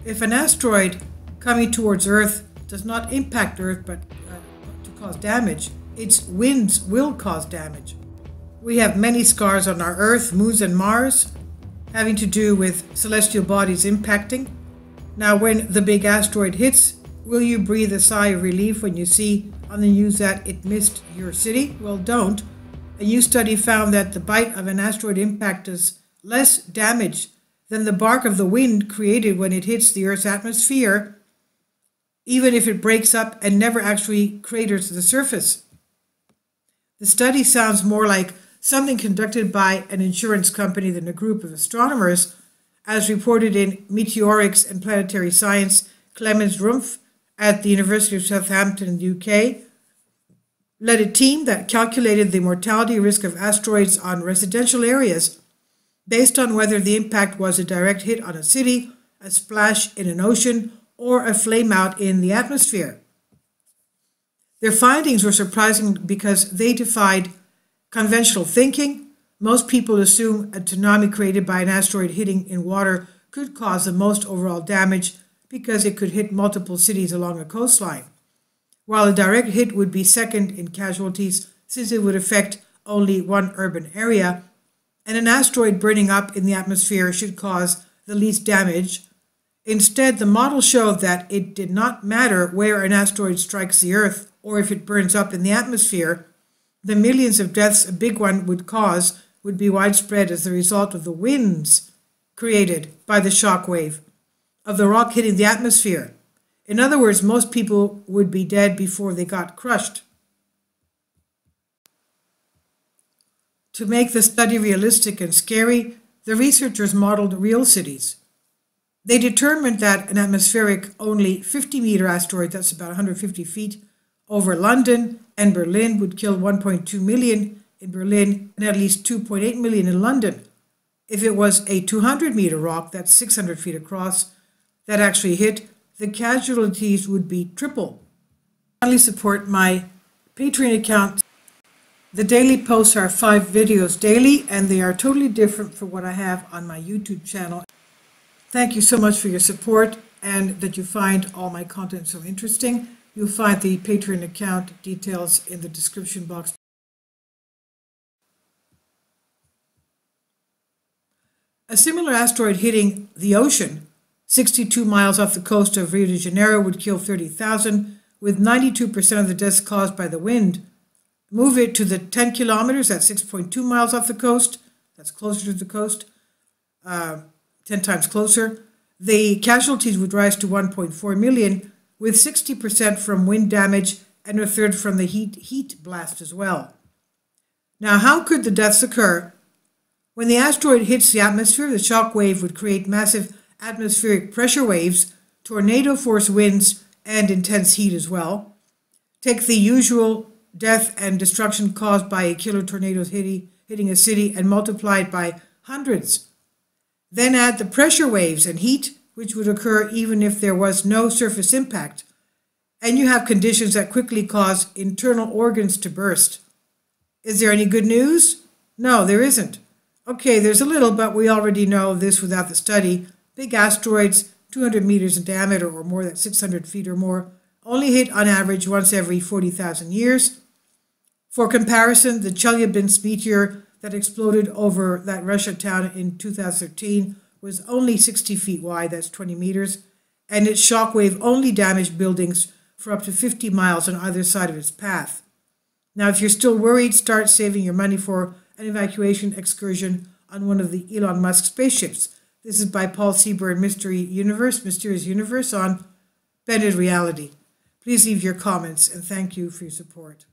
If an asteroid coming towards Earth does not impact Earth but to cause damage, its winds will cause damage. We have many scars on our Earth, moons and Mars having to do with celestial bodies impacting. Now when the big asteroid hits, will you breathe a sigh of relief when you see on the news that it missed your city? Well, don't. A new study found that the bite of an asteroid impact does less damage than the bark of the wind created when it hits the Earth's atmosphere, even if it breaks up and never actually craters the surface. The study sounds more like something conducted by an insurance company than a group of astronomers, as reported in Meteorics and Planetary Science. Clemens Rumpf at the University of Southampton in the UK led a team that calculated the mortality risk of asteroids on residential areas based on whether the impact was a direct hit on a city, a splash in an ocean, or a flameout in the atmosphere. Their findings were surprising because they defied conventional thinking. Most people assume a tsunami created by an asteroid hitting in water could cause the most overall damage because it could hit multiple cities along a coastline, while a direct hit would be second in casualties since it would affect only one urban area, and an asteroid burning up in the atmosphere should cause the least damage. Instead, the model showed that it did not matter where an asteroid strikes the Earth or if it burns up in the atmosphere. The millions of deaths a big one would cause would be widespread as the result of the winds created by the shock wave of the rock hitting the atmosphere. In other words, most people would be dead before they got crushed. To make the study realistic and scary, the researchers modeled real cities. They determined that an atmospheric only 50-meter asteroid, that's about 150 feet, over London and Berlin would kill 1.2 million in Berlin and at least 2.8 million in London. If it was a 200-meter rock, that's 600 feet across, that actually hit, the casualties would be triple. Finally, support my Patreon account. The daily posts are 5 videos daily, and they are totally different from what I have on my YouTube channel. Thank you so much for your support and that you find all my content so interesting. You'll find the Patreon account details in the description box. A similar asteroid hitting the ocean 62 miles off the coast of Rio de Janeiro would kill 30,000, with 92% of the deaths caused by the wind. Move it to the 10 kilometers, that's 6.2 miles off the coast, that's closer to the coast, 10 times closer. The casualties would rise to 1.4 million, with 60% from wind damage and a third from the heat blast as well. Now, how could the deaths occur? When the asteroid hits the atmosphere, the shock wave would create massive atmospheric pressure waves, tornado force winds, and intense heat as well. Take the usual death and destruction caused by a killer tornado hitting a city and multiply it by hundreds. Then add the pressure waves and heat, which would occur even if there was no surface impact, and you have conditions that quickly cause internal organs to burst. Is there any good news? No, there isn't. Okay, there's a little, but we already know this without the study. Big asteroids, 200 meters in diameter or more, that's 600 feet or more, only hit on average once every 40,000 years. For comparison, the Chelyabinsk meteor that exploded over that Russia town in 2013 was only 60 feet wide, that's 20 meters, and its shockwave only damaged buildings for up to 50 miles on either side of its path. Now, if you're still worried, start saving your money for an evacuation excursion on one of the Elon Musk spaceships. This is by Paul Seaburn, Mysterious Universe on Bended Reality. Please leave your comments, and thank you for your support.